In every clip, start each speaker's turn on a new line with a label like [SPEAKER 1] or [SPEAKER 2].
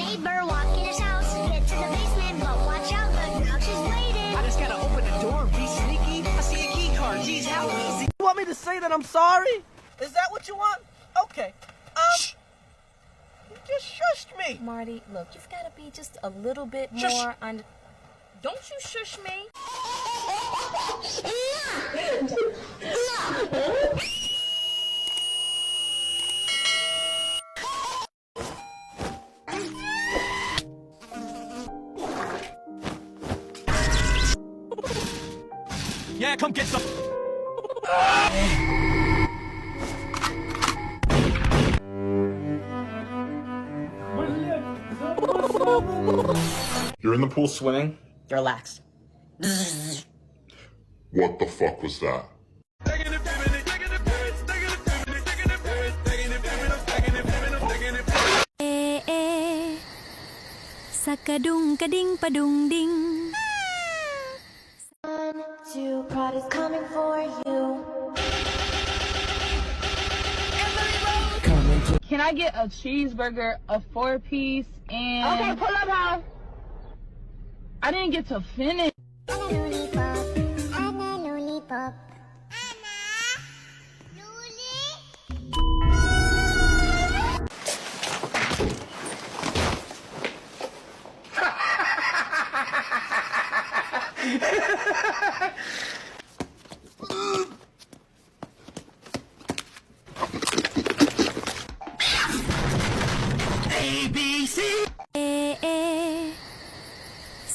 [SPEAKER 1] neighbor, walk in his house, get to the basement, but watch out, the grouch is waiting.
[SPEAKER 2] I just gotta open the door, be sneaky. I see a key card, geez, how easy. You want me to say that I'm sorry? Is that what you want? Okay.
[SPEAKER 3] Shh.
[SPEAKER 2] You just shushed me.
[SPEAKER 3] Marty, look, you've got to be just a little bit
[SPEAKER 2] Shush.
[SPEAKER 3] more on. Don't you shush me.
[SPEAKER 2] Yeah, come get some.
[SPEAKER 4] You're in the pool swimming?
[SPEAKER 3] Relax.
[SPEAKER 4] What the fuck was that?
[SPEAKER 5] Sakadung kading padung ding.
[SPEAKER 1] 1, 2, prod is coming for you.
[SPEAKER 6] Can I get a cheeseburger, a 4-piece, and... Okay, pull up, how? I didn't get to finish.
[SPEAKER 1] I'm a lollipop.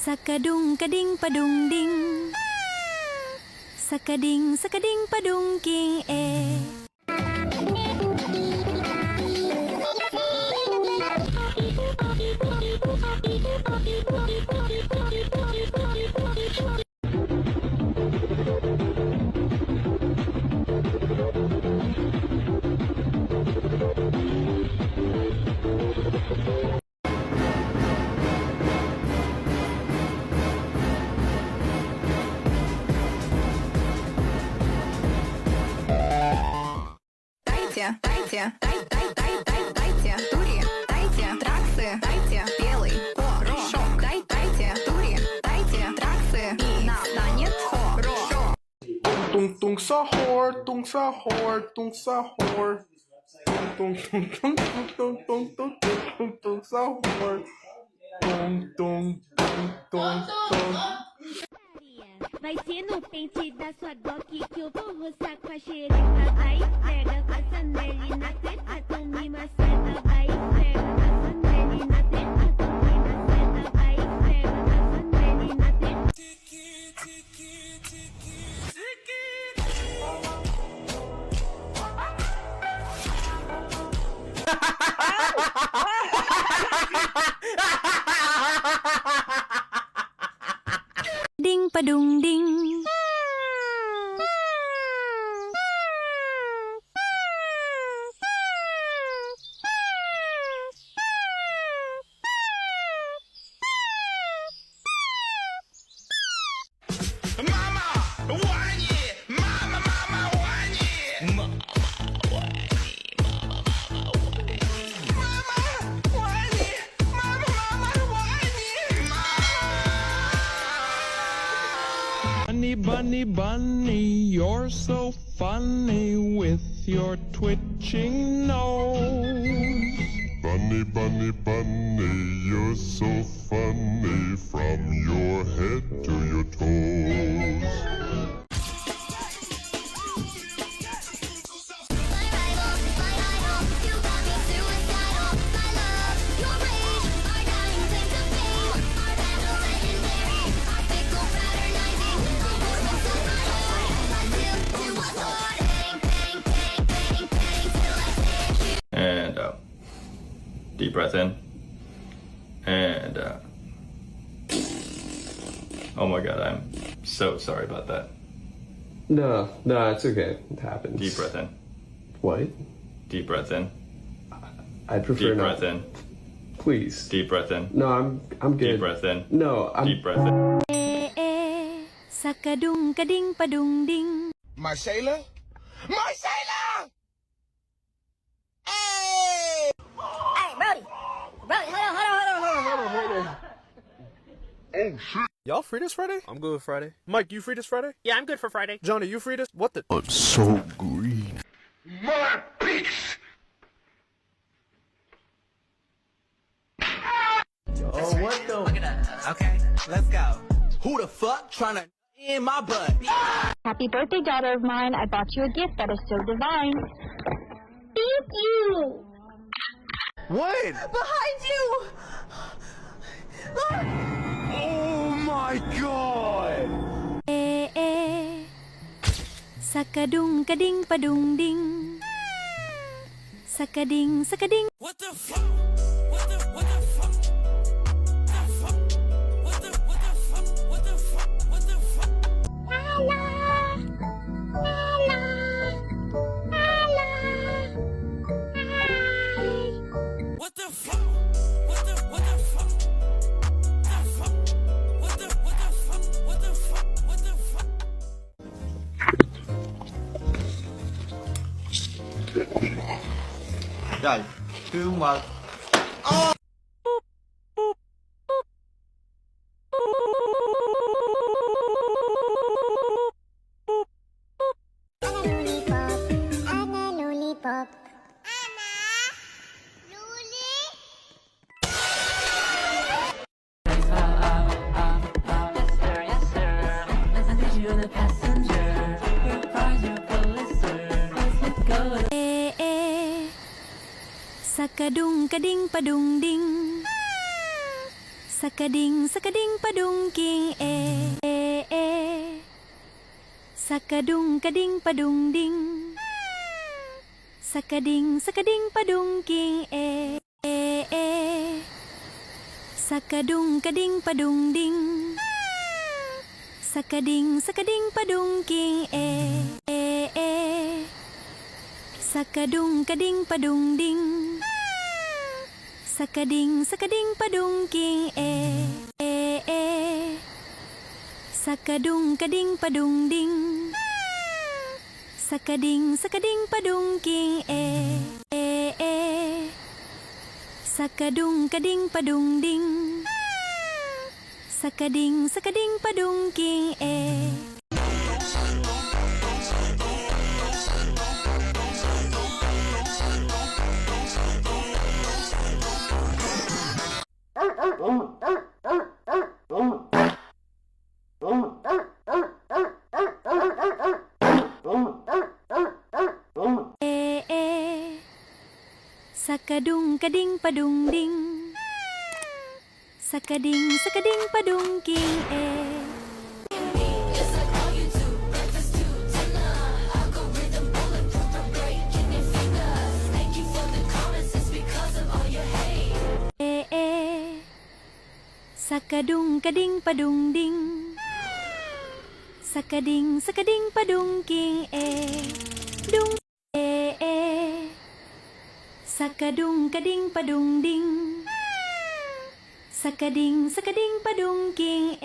[SPEAKER 5] Sakadung kading padung ding. Sakading sakading padung king
[SPEAKER 7] Дайте, тури, дайте, траксы, дайте, белый, порошок, дайте, тури, дайте, траксы, и настанет хорошо.
[SPEAKER 4] Tung sahur, tung sahur, tung sahur. Tung sahur. Tung.
[SPEAKER 5] Vai ser no pente da sua doc que eu vou roçar com a xereca. Vai, pega a sanelle na teta, tome maceta. Vai, pega a sanelle na teta, tome maceta. Vai, pega a sanelle na teta. Ding padung ding.
[SPEAKER 8] Bunny, bunny, you're so funny with your twitching nose.
[SPEAKER 4] Bunny, bunny, bunny, you're so funny from your head to your toes.
[SPEAKER 9] And deep breath in. And oh my god, I'm so sorry about that.
[SPEAKER 10] No, it's okay. It happens.
[SPEAKER 9] Deep breath in.
[SPEAKER 10] What?
[SPEAKER 9] Deep breath in.
[SPEAKER 10] I'd prefer
[SPEAKER 9] Deep
[SPEAKER 10] not.
[SPEAKER 9] breath in.
[SPEAKER 10] Please.
[SPEAKER 9] Deep breath in.
[SPEAKER 10] No, I'm good.
[SPEAKER 9] Deep breath in.
[SPEAKER 10] No, I'm.
[SPEAKER 9] Deep breath in.
[SPEAKER 5] Sakadung kading padung ding.
[SPEAKER 2] Marcela? Marcela!
[SPEAKER 1] Hey, Brody, hold on.
[SPEAKER 11] Y'all free this Friday? I'm good with Friday. Mike, you free this Friday?
[SPEAKER 2] Yeah, I'm good for Friday.
[SPEAKER 11] Johnny, you free this? What the?
[SPEAKER 4] I'm so green.
[SPEAKER 11] My peace!
[SPEAKER 2] Oh, what the? Look at that. Okay, let's go. Who the fuck trying to in my butt?
[SPEAKER 5] Happy birthday, daughter of mine. I bought you a gift that is so divine. Thank you.
[SPEAKER 11] What?
[SPEAKER 2] Behind you!
[SPEAKER 11] Oh my god!
[SPEAKER 5] Sakadung kading padung ding. Sakading sakading.
[SPEAKER 2] What the fuck? What the fuck? The fuck? What the fuck? What the fuck? What the fuck? What the fuck? What the fuck? The fuck? What the fuck? What the fuck? What the fuck?
[SPEAKER 12] Trời, thương mà.
[SPEAKER 1] Lollipop, I'm a lollipop.
[SPEAKER 5] Sakadung kading padung ding. Sakading sakading padung king Sakadung kading padung ding. Sakading sakading padung king Sakadung kading padung ding. Sakading sakading padung king Sakadung kading padung ding. Sakading sakading padung king Sakadung kading padung ding. Sakading sakading padung king Sakadung kading padung ding. Sakading sakading padung king Sakadung kading padung ding. Sakading sakading padung king Sakadung kading padung ding. Sakading sakading padung king dung Sakadung kading padung ding. Sakading sakading padung king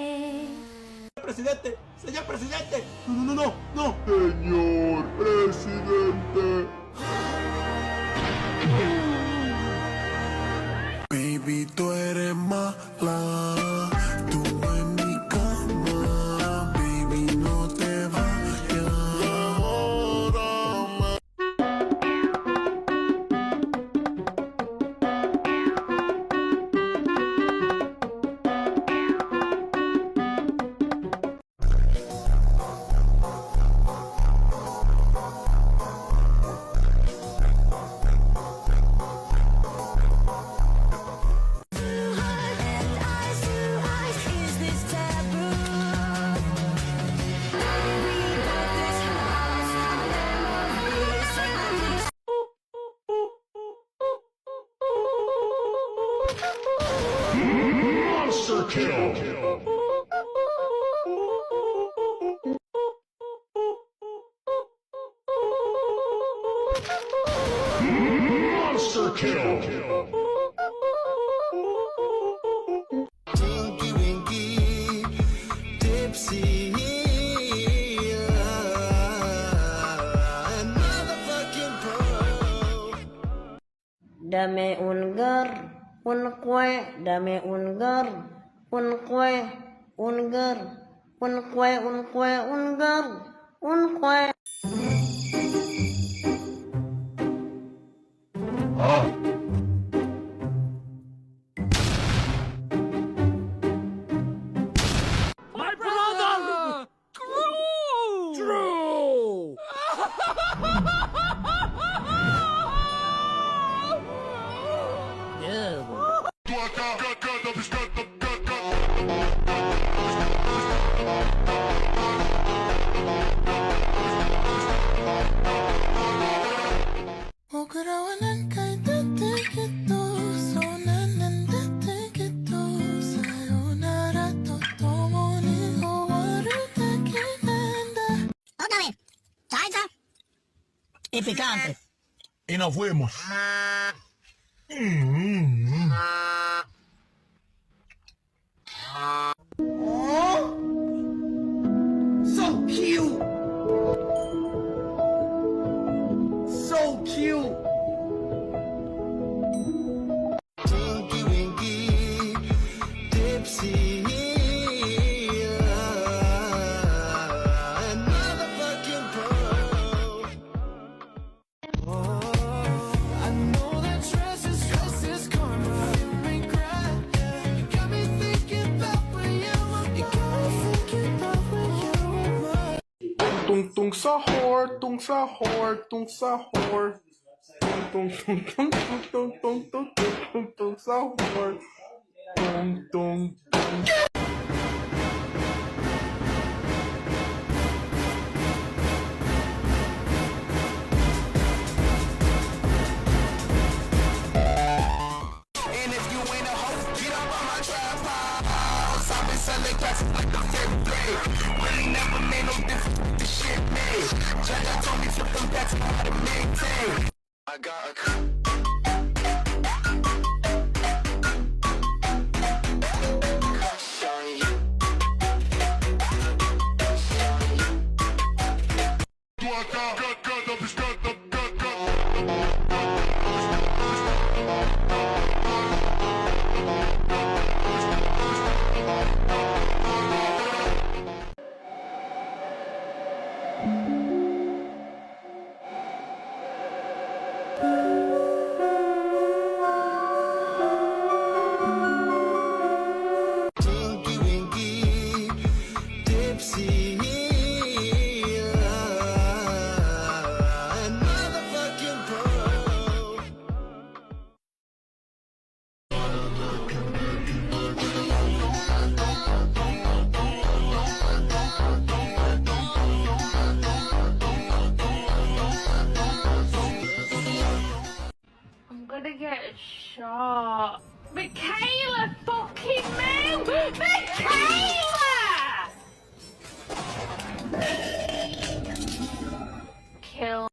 [SPEAKER 12] Presidente, señor presidente. No, no, no, no.
[SPEAKER 4] Señor presidente. Baby, tú eres mala. Tú en mi cama. Baby, no te vayas.
[SPEAKER 11] Monster kill! Monster kill!
[SPEAKER 4] Winky, winky, tipsy. Motherfucking pro.
[SPEAKER 13] Dame un gar Unkwe, dame ungar. Unkwe, ungar. Unkwe, ungar. Unkwe.
[SPEAKER 2] My brother! Drew!
[SPEAKER 12] Y picante. Y nos fuimos. So cute. So cute. Winky, winky, dipsy. Motherfucking pro. I know that stress is karma. You may cry. You got me thinking about when you were mine. You got me thinking about when you were mine.
[SPEAKER 11] Tung sahur, tung sahur, tung sahur. Tung sahur. Tung.
[SPEAKER 12] And if you ain't a hoe, get up on my tripod. I've been selling classes like the fifth grade. Really never made no difference with the shit made. Judge told me flip them back to how to maintain. I got a crush on you. Winky, winky, dipsy. Motherfucking pro.
[SPEAKER 6] I'm gonna get shot. Michaela, fucking move! Michaela! Kill.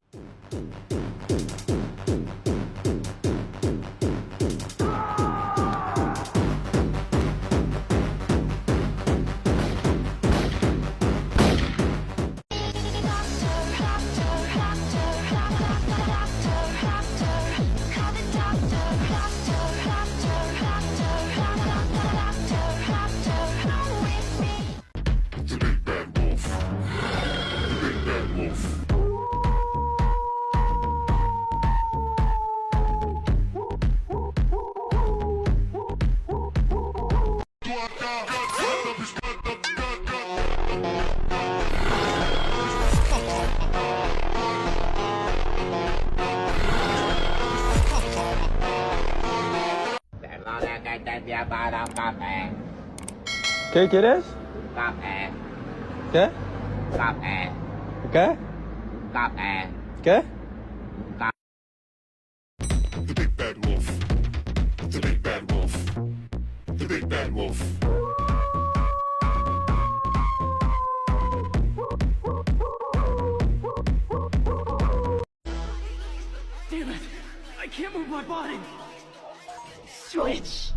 [SPEAKER 11] ¿Qué quieres? ¿Qué? ¿Qué? ¿Qué?
[SPEAKER 4] The big bad wolf. The big bad wolf. The big bad wolf.
[SPEAKER 2] Damn it! I can't move my body! Switch!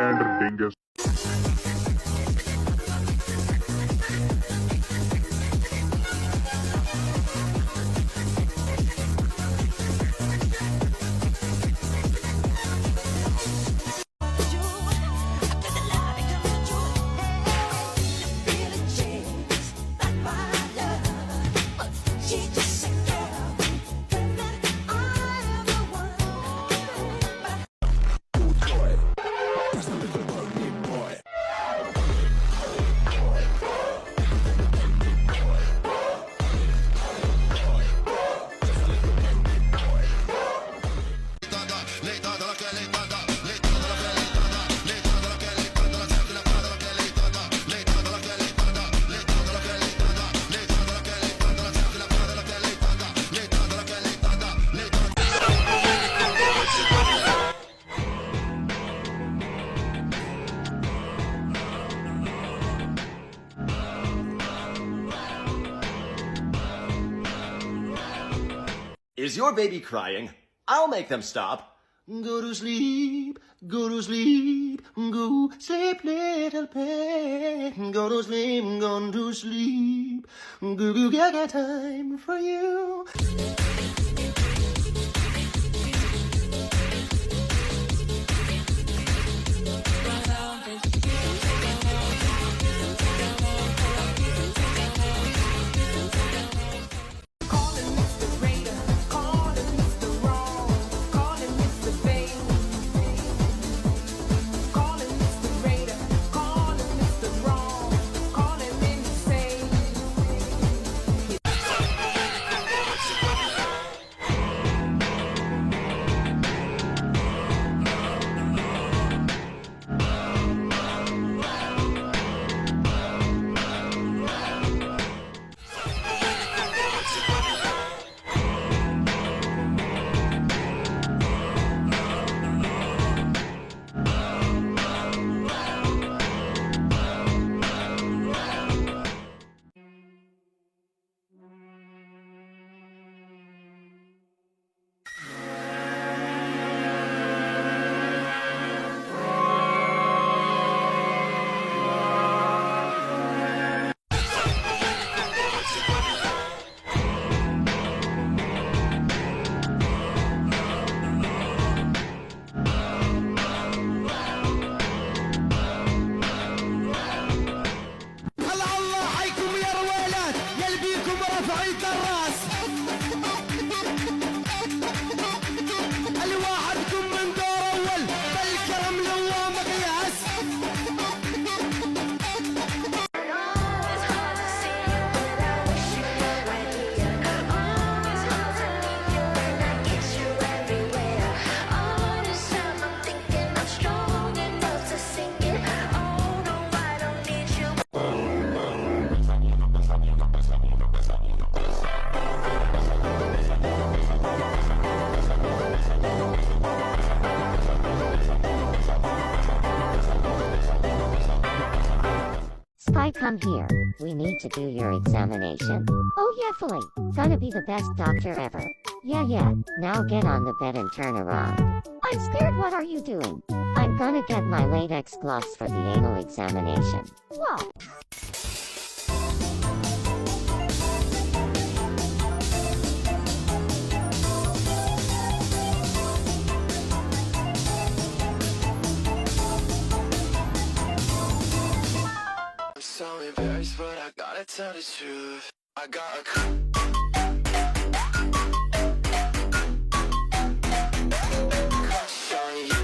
[SPEAKER 14] and dingus.
[SPEAKER 15] Is your baby crying? I'll make them stop. Go to sleep, go to sleep, go sleep, little pet. Go to sleep, go to sleep. Gaga time for you.
[SPEAKER 16] Spy, come here. We need to do your examination. Oh yeah, fully. Gonna be the best doctor ever. Yeah. Now get on the bed and turn around. I'm scared, what are you doing? I'm gonna get my latex gloves for the anal examination. Whoa.
[SPEAKER 12] So embarrassed, but I gotta tell the truth. I got a crush on you.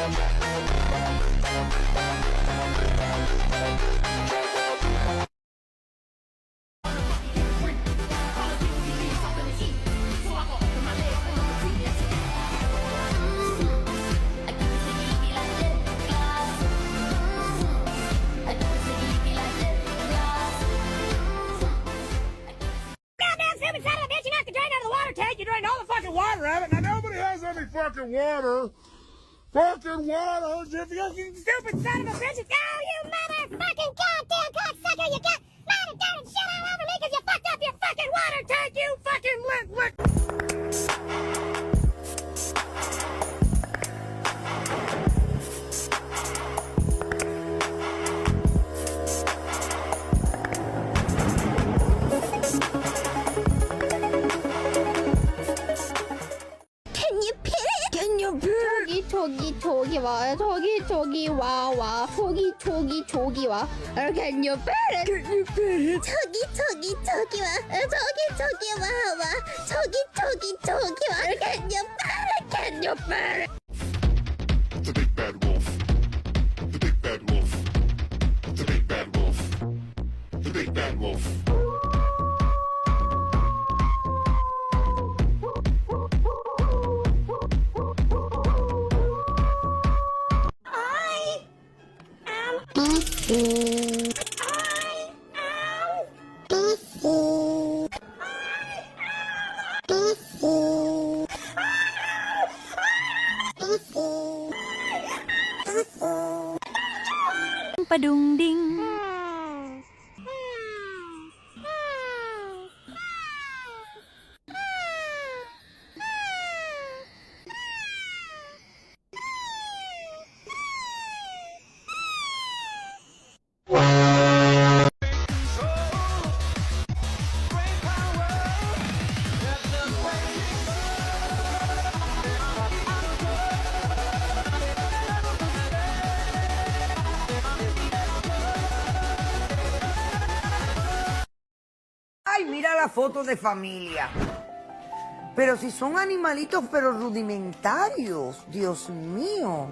[SPEAKER 1] Goddamn stupid son of a bitch, you knocked the drain out of the water tank, you drained all the fucking water out of it. Now nobody has any fucking water. Fucking water. You stupid son of a bitch. Oh, you motherfucking goddamn cocksucker. You got mounted down and shit all over me because you fucked up your fucking water tank, you fucking lick.
[SPEAKER 14] Can you pit it? Can you pit it? 저기 와. 저기 와. 저기 와. Can you pit it? Can you pit it? 저기 와. 저기 와. 저기 와. Can you pit it?
[SPEAKER 4] The big bad wolf. The big bad wolf. The big bad wolf. The big bad wolf.
[SPEAKER 17] Padung ding.
[SPEAKER 13] Ay, mira la foto de familia. Pero si son animalitos, pero rudimentarios. Dios mío.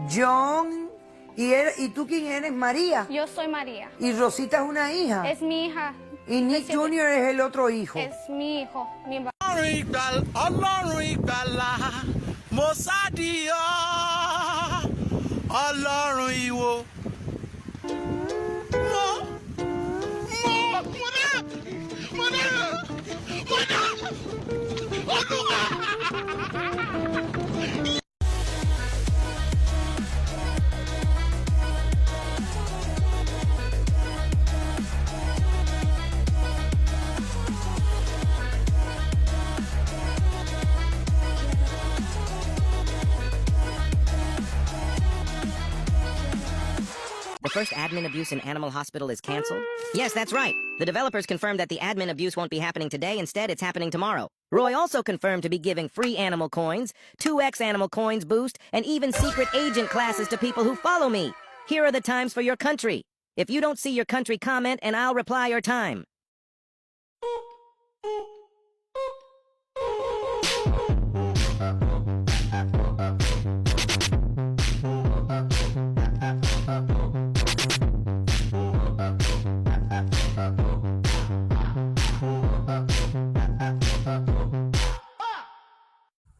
[SPEAKER 13] John, ¿y tú quién eres? María.
[SPEAKER 18] Yo soy María.
[SPEAKER 13] ¿Y Rosita es una hija?
[SPEAKER 18] Es mi hija.
[SPEAKER 13] ¿Y Nick Jr. es el otro hijo?
[SPEAKER 18] Es mi hijo. Mi
[SPEAKER 2] Ọlọ́run ìgbàlà mo sáàdì ọ́ Ọlọ́run ìwò.
[SPEAKER 19] The first admin abuse in Animal Hospital is canceled? Yes, that's right. The developers confirmed that the admin abuse won't be happening today. Instead, it's happening tomorrow. Roy also confirmed to be giving free animal coins, 2x animal coins boost, and even secret agent classes to people who follow me. Here are the times for your country. If you don't see your country, comment and I'll reply your time.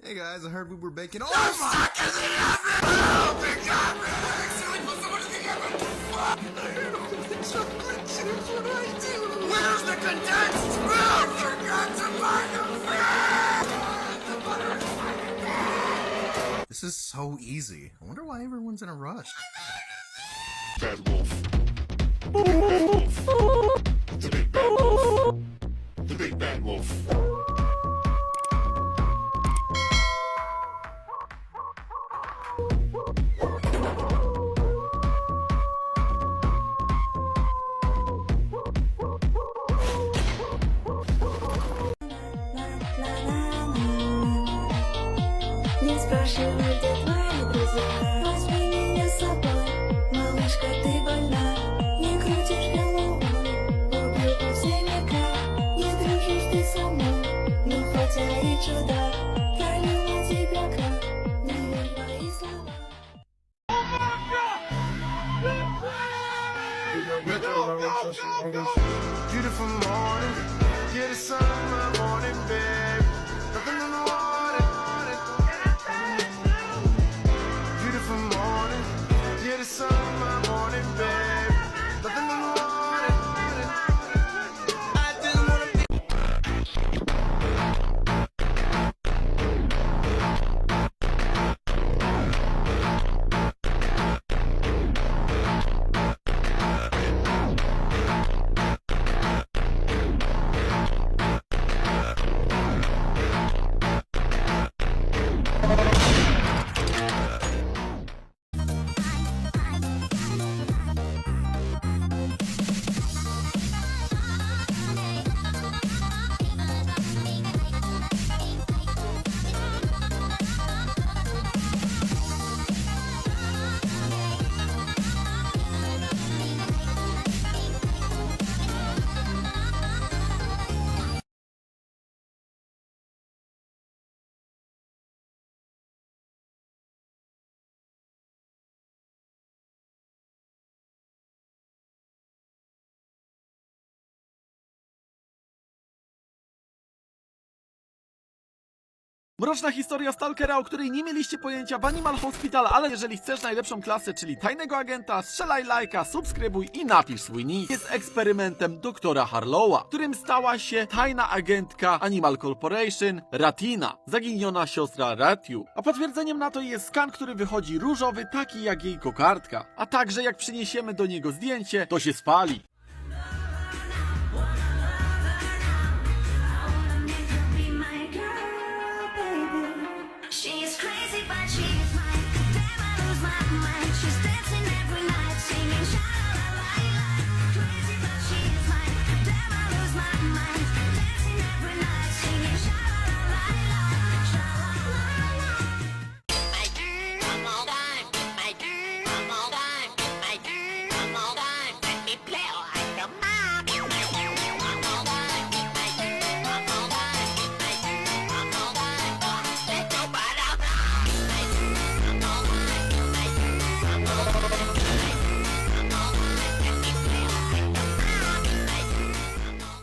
[SPEAKER 20] Hey guys, I heard we were baking. Oh
[SPEAKER 12] my! Where's the condensed milk? Forgot to buy the
[SPEAKER 20] This is so easy. I wonder why everyone's in a rush.
[SPEAKER 4] Bad wolf. The big bad wolf. The big bad wolf. The big bad wolf.
[SPEAKER 5] Не спрашивай, где твои друзья. Возьми меня с собой, малышка, ты больна. Не крутишь головой, люблю по всей века. Не дружишь ты со мной, ну хотя и чудак. Я люблю тебя как, не верь в мои слова.
[SPEAKER 12] Beautiful morning, yeah, the sun in my morning, babe. Nothing in the water. Beautiful morning, yeah, the sun in my morning, babe. Nothing in the water. I just wanna be.
[SPEAKER 2] Mroczna historia Stalkera, o której nie mieliście pojęcia w Animal Hospital, ale jeżeli chcesz najlepszą klasę, czyli tajnego agenta, strzelaj lajka, subskrybuj i napisz swój nick. Jest eksperymentem doktora Harlowa, którym stała się tajna agentka Animal Corporation, Ratina, zaginiona siostra Ratu. A potwierdzeniem na to jest skan, który wychodzi różowy, taki jak jej kokardka. A także jak przyniesiemy do niego zdjęcie, to się spali.
[SPEAKER 5] She's crazy, but she's mine. Damn, I lose my mind. She's dancing every night, singing sha-la-la-la-la. Crazy, but she's mine. Damn, I lose my mind. Dancing every night, singing sha-la-la-la-la, sha-la-la-la. My girl, come on, time. My girl, come on, time. My girl, come on, time. Let me play like a mom. My girl, come on, time. My girl, come on, time. My girl, come on, time. Let nobody out. My girl, come on, time. My girl, come on, time. My girl, come on, time. Let me play like a mom. My girl, come on.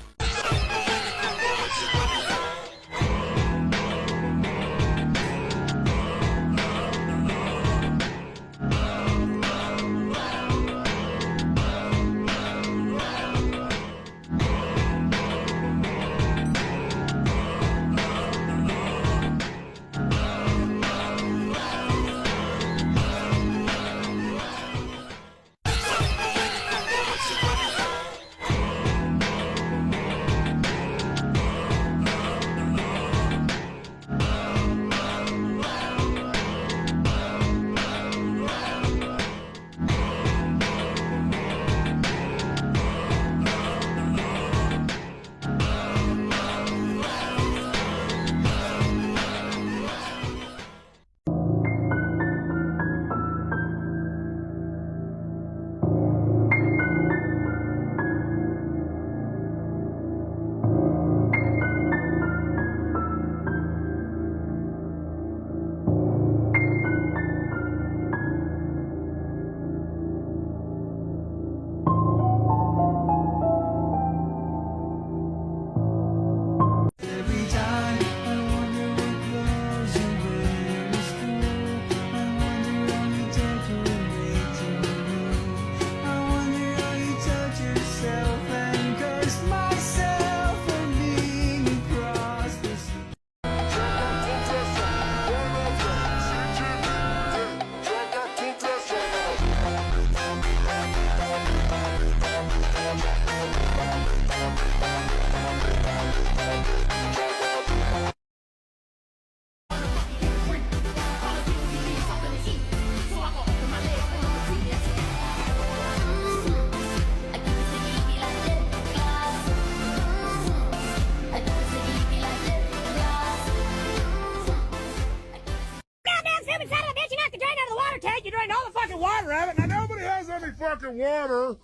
[SPEAKER 1] fucking water.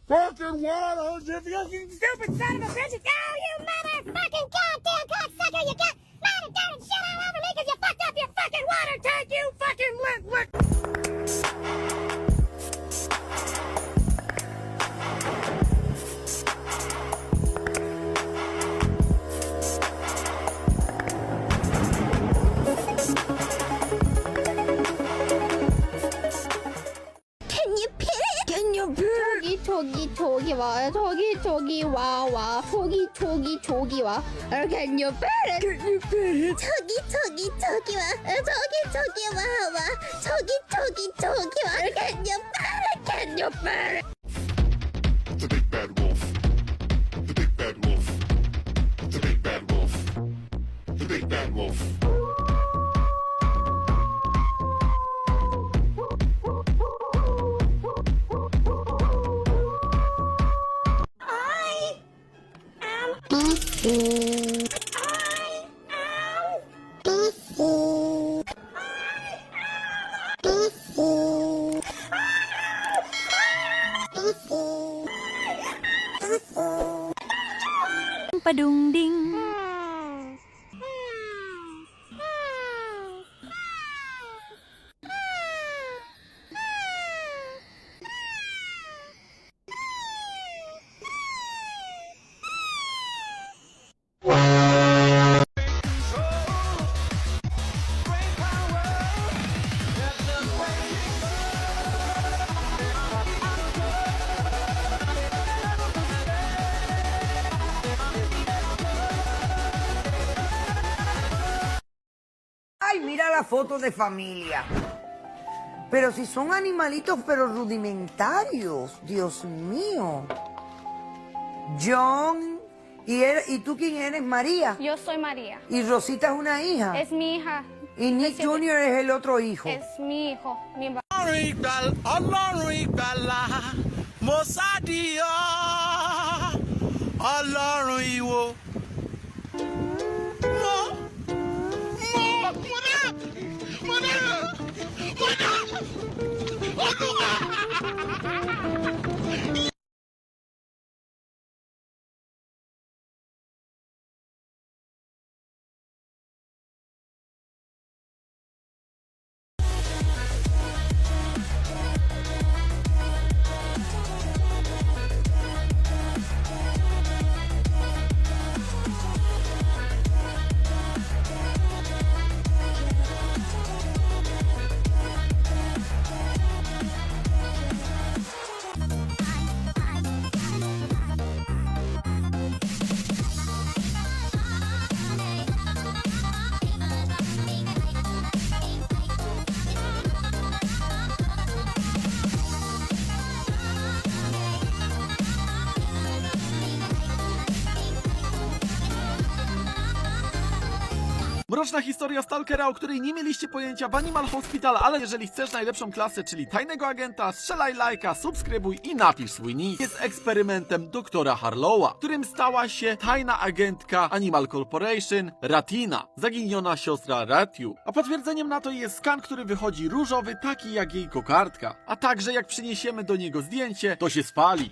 [SPEAKER 1] Fucking water, Jiffy. You stupid son of a bitch. Oh, you motherfucking goddamn cocksucker. You got mother dirty shit all over me because you fucked up your fucking water tank, you fucking lick.
[SPEAKER 14] 와 저기 와 저기 와 Can you bear it? Can you bear it? 저기 와 저기 와 Can you bear it?
[SPEAKER 4] The big bad wolf. The big bad wolf. The big bad wolf. The big bad wolf.
[SPEAKER 17] Padung ding.
[SPEAKER 13] Ay, mira la foto de familia. Pero si son animalitos, pero rudimentarios. Dios mío. John, ¿y tú quién eres? María.
[SPEAKER 18] Yo soy María.
[SPEAKER 13] ¿Y Rosita es una hija?
[SPEAKER 18] Es mi hija.
[SPEAKER 13] ¿Y Nick Jr. es el otro hijo?
[SPEAKER 18] Es mi hijo.
[SPEAKER 12] Ọlọ́run ìgbàlà mo sáàdì ọ́ Ọlọ́run ìwò.
[SPEAKER 2] Mroczna historia stalkera, o której nie mieliście pojęcia w Animal Hospital, ale jeżeli chcesz najlepszą klasę, czyli tajnego agenta, strzelaj lajka, subskrybuj i napisz swój nick. Jest eksperymentem doktora Harlowa, którym stała się tajna agentka Animal Corporation, Ratina, zaginiona siostra Ratiu. A potwierdzeniem na to jest skan, który wychodzi różowy, taki jak jej kokardka. A także jak przyniesiemy do niego zdjęcie, to się spali.